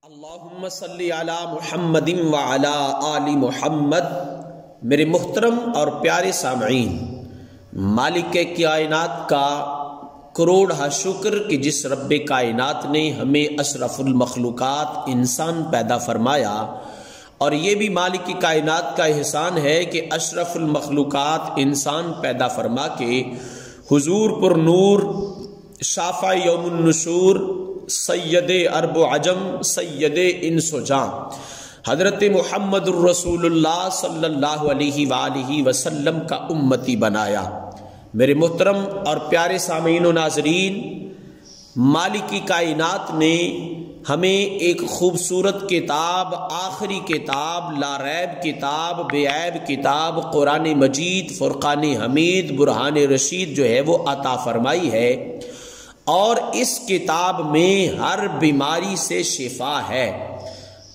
اللہم صلی علی محمد وعلی آل محمد۔ میرے محترم اور پیارے سامعین، مالک کائنات کا کروڑہ شکر کہ جس رب کائنات نے ہمیں اشرف المخلوقات انسان پیدا فرمایا، اور یہ بھی مالک کائنات کا احسان ہے کہ اشرف المخلوقات انسان پیدا فرما کے حضور پر نور شافع یوم النشور سید عرب و عجم سید انس و جاں حضرت محمد الرسول اللہ صلی اللہ علیہ وآلہ وسلم کا امتی بنایا۔ میرے محترم اور پیارے سامعین و ناظرین، مالک کائنات نے ہمیں ایک خوبصورت کتاب، آخری کتاب، لا ریب کتاب، بے عیب کتاب قرآن مجید فرقان حمید برہان رشید جو ہے وہ عطا فرمائی ہے، اور اس کتاب میں ہر بیماری سے شفا ہے۔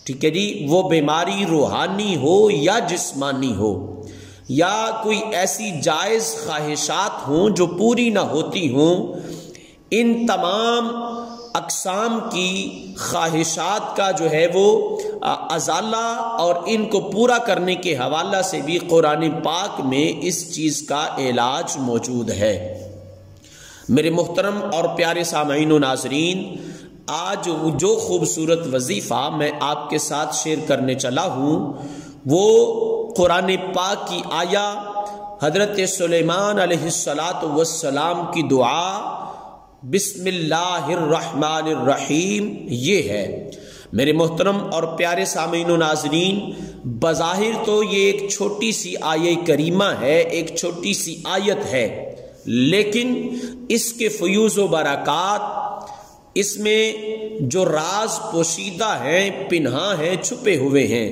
ٹھیک ہے جی، وہ بیماری روحانی ہو یا جسمانی ہو، یا کوئی ایسی جائز خواہشات ہوں جو پوری نہ ہوتی ہوں، ان تمام اقسام کی خواہشات کا جو ہے وہ ازالہ اور ان کو پورا کرنے کے حوالہ سے بھی قرآن پاک میں اس چیز کا علاج موجود ہے۔ میرے محترم اور پیارے سامعین و ناظرین، آج جو خوبصورت وظیفہ میں آپ کے ساتھ شیئر کرنے چلا ہوں وہ قرآن پاک کی آیا حضرت سلیمان علیہ السلام کی دعا بسم اللہ الرحمن الرحیم یہ ہے۔ میرے محترم اور پیارے سامعین و ناظرین، بظاہر تو یہ ایک چھوٹی سی آیہ کریمہ ہے، ایک چھوٹی سی آیت ہے، لیکن اس کے فیوز و برکات، اس میں جو راز پوشیدہ ہیں، پنہاں ہیں، چھپے ہوئے ہیں،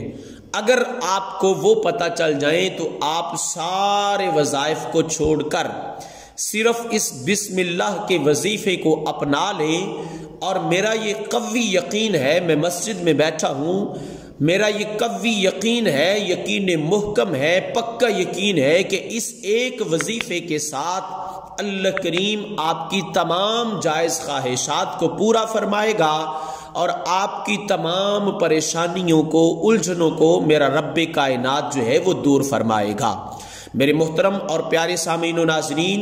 اگر آپ کو وہ پتہ چل جائیں تو آپ سارے وظائف کو چھوڑ کر صرف اس بسم اللہ کے وظیفے کو اپنا لیں۔ اور میرا یہ قوی یقین ہے، میں مسجد میں بیٹھا ہوں، میرا یہ قوی یقین ہے، یقین محکم ہے، پکا یقین ہے کہ اس ایک وظیفے کے ساتھ اللہ کریم آپ کی تمام جائز خواہشات کو پورا فرمائے گا، اور آپ کی تمام پریشانیوں کو، الجھنوں کو میرا رب کائنات جو ہے وہ دور فرمائے گا۔ میرے محترم اور پیارے سامعین و ناظرین،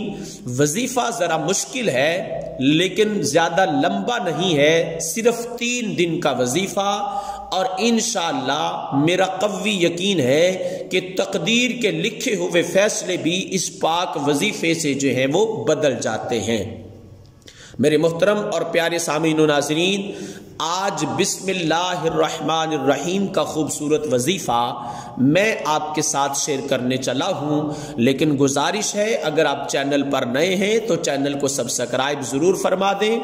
وظیفہ ذرا مشکل ہے لیکن زیادہ لمبا نہیں ہے، صرف 3 دن کا وظیفہ، اور انشاءاللہ میرا قوی یقین ہے کہ تقدیر کے لکھے ہوئے فیصلے بھی اس پاک وظیفے سے جو ہیں وہ بدل جاتے ہیں۔ میرے محترم اور پیارے سامعین و ناظرین، آج بسم اللہ الرحمن الرحیم کا خوبصورت وظیفہ میں آپ کے ساتھ شیئر کرنے چلا ہوں، لیکن گزارش ہے اگر آپ چینل پر نئے ہیں تو چینل کو سبسکرائب ضرور فرما دیں،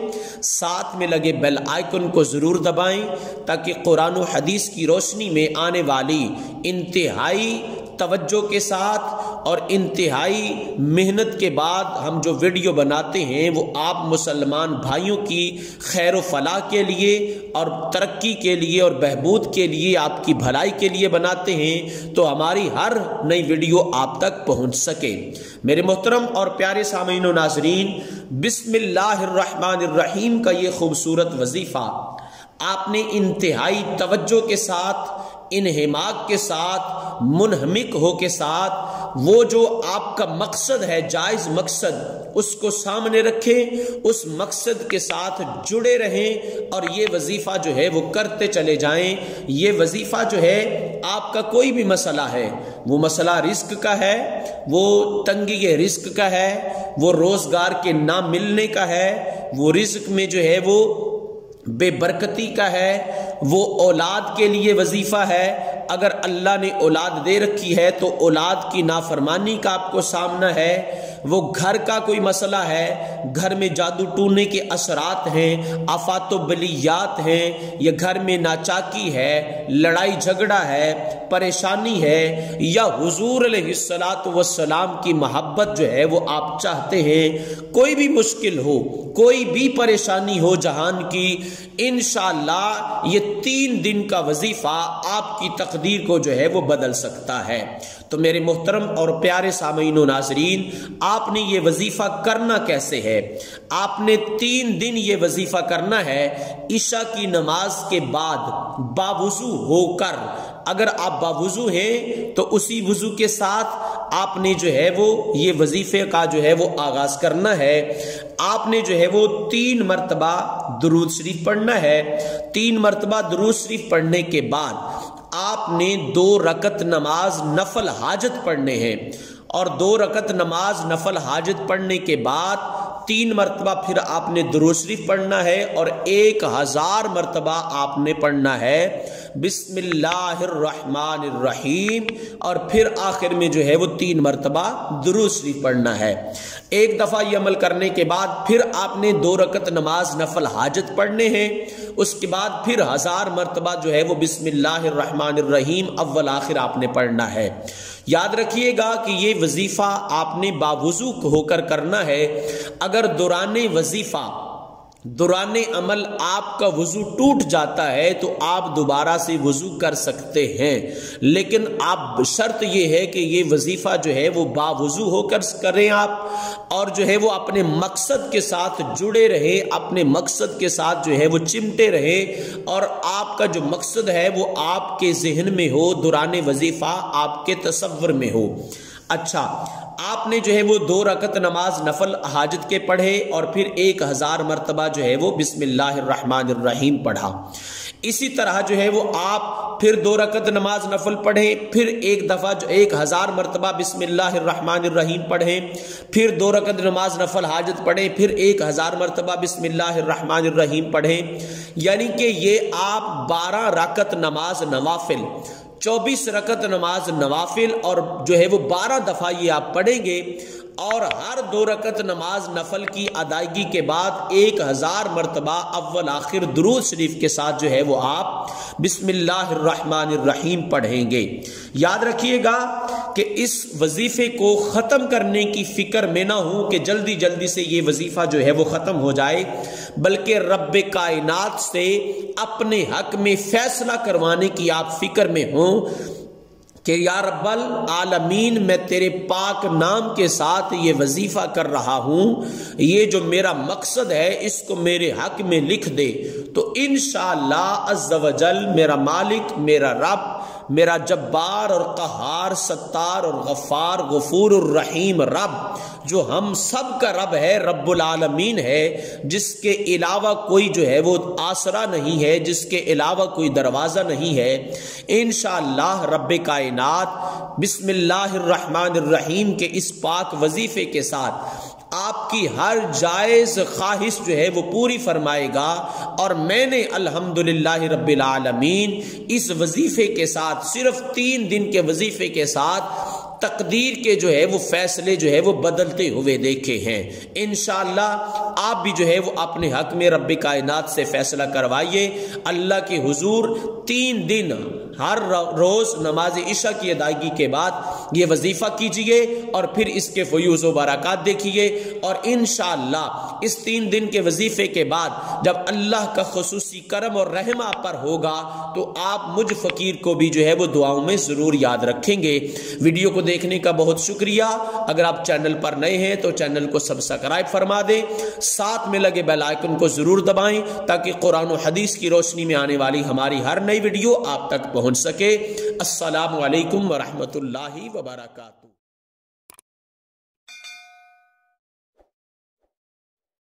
ساتھ میں لگے بیل آئیکن کو ضرور دبائیں تاکہ قرآن و حدیث کی روشنی میں آنے والی انتہائی توجہ کے ساتھ اور انتہائی محنت کے بعد ہم جو ویڈیو بناتے ہیں وہ آپ مسلمان بھائیوں کی خیر و فلاح کے لیے اور ترقی کے لیے اور بہبود کے لیے، آپ کی بھلائی کے لیے بناتے ہیں، تو ہماری ہر نئی ویڈیو آپ تک پہنچ سکے۔ میرے محترم اور پیارے سامعین و ناظرین، بسم اللہ الرحمن الرحیم کا یہ خوبصورت وظیفہ آپ نے انتہائی توجہ کے ساتھ، انہماک کے ساتھ، منہمک ہو کے ساتھ، وہ جو آپ کا مقصد ہے، جائز مقصد، اس کو سامنے رکھیں، اس مقصد کے ساتھ جڑے رہیں، اور یہ وظیفہ جو ہے وہ کرتے چلے جائیں۔ یہ وظیفہ جو ہے، آپ کا کوئی بھی مسئلہ ہے، وہ مسئلہ رزق کا ہے، وہ تنگی رزق کا ہے، وہ روزگار کے نہ ملنے کا ہے، وہ رزق میں جو ہے وہ بے برکتی کا ہے، وہ اولاد کے لیے وظیفہ ہے، اگر اللہ نے اولاد دے رکھی ہے تو اولاد کی نافرمانی کا آپ کو سامنا ہے، وہ گھر کا کوئی مسئلہ ہے، گھر میں جادو ٹونے کے اثرات ہیں، آفات و بلیات ہیں، یا گھر میں ناچاکی ہے، لڑائی جھگڑا ہے، پریشانی ہے، یا حضور علیہ السلام کی محبت جو ہے وہ آپ چاہتے ہیں، کوئی بھی مشکل ہو، کوئی بھی پریشانی ہو جہان کی، انشاءاللہ یہ 3 دن کا وظیفہ آپ کی تقدیر کو جو ہے وہ بدل سکتا ہے۔ تو میرے محترم اور پیارے سامعین و ناظرین، آپ نے یہ وظیفہ کرنا کیسے ہے؟ ہے۔ آپ نے 3 دن یہ وظیفہ کرنا ہے، عشاء کی نماز کے بعد باوضو ہو کر۔ اگر آپ باوضو ہیں تو اسی وضو کے ساتھ آپ نے جو ہے وہ یہ وظیفے کا جو ہے وہ آغاز کرنا ہے۔ آپ نے جو ہے وہ 3 مرتبہ درود شریف پڑھنا ہے۔ 3 مرتبہ درود شریف پڑھنے کے بعد آپ نے 2 رکعت نماز نفل حاجت پڑھنے ہیں، اور 2 رکعت نماز نفل حاجت پڑھنے کے بعد 3 مرتبہ پھر آپ نے درود شریف پڑھنا ہے، اور 1000 مرتبہ آپ نے پڑھنا ہے بسم اللہ الرحمن الرحیم، اور پھر آخر میں جو ہے وہ 3 مرتبہ درود شریف پڑھنا ہے۔ ایک دفعہ یہ عمل کرنے کے بعد پھر آپ نے 2 رکعت نماز نفل حاجت پڑھنے ہیں، اس کے بعد پھر 1000 مرتبہ جو ہے وہ بسم اللہ الرحمن الرحیم اول آخر آپ نے پڑھنا ہے۔ یاد رکھیے گا کہ یہ وظیفہ آپ نے باوضو ہو کر کرنا ہے۔ اگر دوران وظیفہ دوران عمل آپ کا وضو ٹوٹ جاتا ہے تو آپ دوبارہ سے وضو کر سکتے ہیں، لیکن آپ شرط یہ ہے کہ یہ وظیفہ جو ہے وہ باوضو ہو کر کریں آپ، اور جو ہے وہ اپنے مقصد کے ساتھ جڑے رہے، اپنے مقصد کے ساتھ جو ہے وہ چمٹے رہے، اور آپ کا جو مقصد ہے وہ آپ کے ذہن میں ہو، دوران وظیفہ آپ کے تصور میں ہو۔ اچھا، آپ نے جو ہے وہ 2 رکعت نماز نفل حاجت کے پڑھے، اور پھر 1000 مرتبہ جو ہے وہ بسم اللہ الرحمن الرحیم پڑھا۔ اسی طرح جو ہے وہ آپ پھر 2 رکعت نماز نفل پڑھیں، پھر ایک دفعہ 1000 مرتبہ بسم اللہ الرحمن الرحیم پڑھیں، پھر 2 رکعت نماز نفل حاجت پڑھیں، پھر 1000 مرتبہ بسم اللہ الرحمن الرحیم پڑھیں۔ یعنی کہ یہ آپ 12 رکعت نماز نوافل، 24 رکعت نماز نوافل، اور جو ہے وہ 12 دفعہ یہ آپ پڑھیں گے، اور ہر 2 رکعت نماز نفل کی ادائیگی کے بعد 1000 مرتبہ اول آخر درود شریف کے ساتھ جو ہے وہ آپ بسم اللہ الرحمن الرحیم پڑھیں گے۔ یاد رکھیے گا کہ اس وظیفے کو ختم کرنے کی فکر میں نہ ہوں کہ جلدی جلدی سے یہ وظیفہ جو ہے وہ ختم ہو جائے، بلکہ رب کائنات سے اپنے حق میں فیصلہ کروانے کی آپ فکر میں ہوں کہ یا رب العالمین، میں تیرے پاک نام کے ساتھ یہ وظیفہ کر رہا ہوں، یہ جو میرا مقصد ہے اس کو میرے حق میں لکھ دے، تو انشاءاللہ عز و جل میرا مالک، میرا رب، میرا جبار اور قہار، ستار اور غفار، غفور الرحیم رب، جو ہم سب کا رب ہے، رب العالمین ہے، جس کے علاوہ کوئی جو ہے وہ آسرا نہیں ہے، جس کے علاوہ کوئی دروازہ نہیں ہے، انشاءاللہ رب کائنات بسم اللہ الرحمن الرحیم کے اس پاک وظیفے کے ساتھ آپ کی ہر جائز خواہش جو ہے وہ پوری فرمائے گا، اور میں نے الحمدللہ رب العالمین اس وظیفے کے ساتھ، صرف 3 دن کے وظیفے کے ساتھ تقدیر کے جو ہے وہ فیصلے جو ہے وہ بدلتے ہوئے دیکھے ہیں۔ انشاءاللہ آپ بھی جو ہے وہ اپنے حق میں رب کائنات سے فیصلہ کروائیے، اللہ کے حضور 3 دن ہر روز نماز عشاء کی ادائیگی کے بعد یہ وظیفہ کیجئے، اور پھر اس کے فیوز و برکات دیکھیے، اور انشاءاللہ اس 3 دن کے وظیفے کے بعد جب اللہ کا خصوصی کرم اور رحم آپ پر ہوگا تو آپ مجھ فقیر کو بھی جو ہے وہ دعاؤں میں ضرور یاد رکھیں گے۔ ویڈیو کو دیکھنے کا بہت شکریہ۔ اگر آپ چینل پر نئے ہیں تو چینل کو سبسکرائب فرما دیں، ساتھ میں لگے بیل آئیکن کو ضرور دبائیں تاکہ قرآن و حدیث کی روشنی میں آنے والی ہماری ہر نئی ویڈیو آپ تک پہنچ سکے۔ السلام علیکم ورحمۃ اللہ وبرکاتہ۔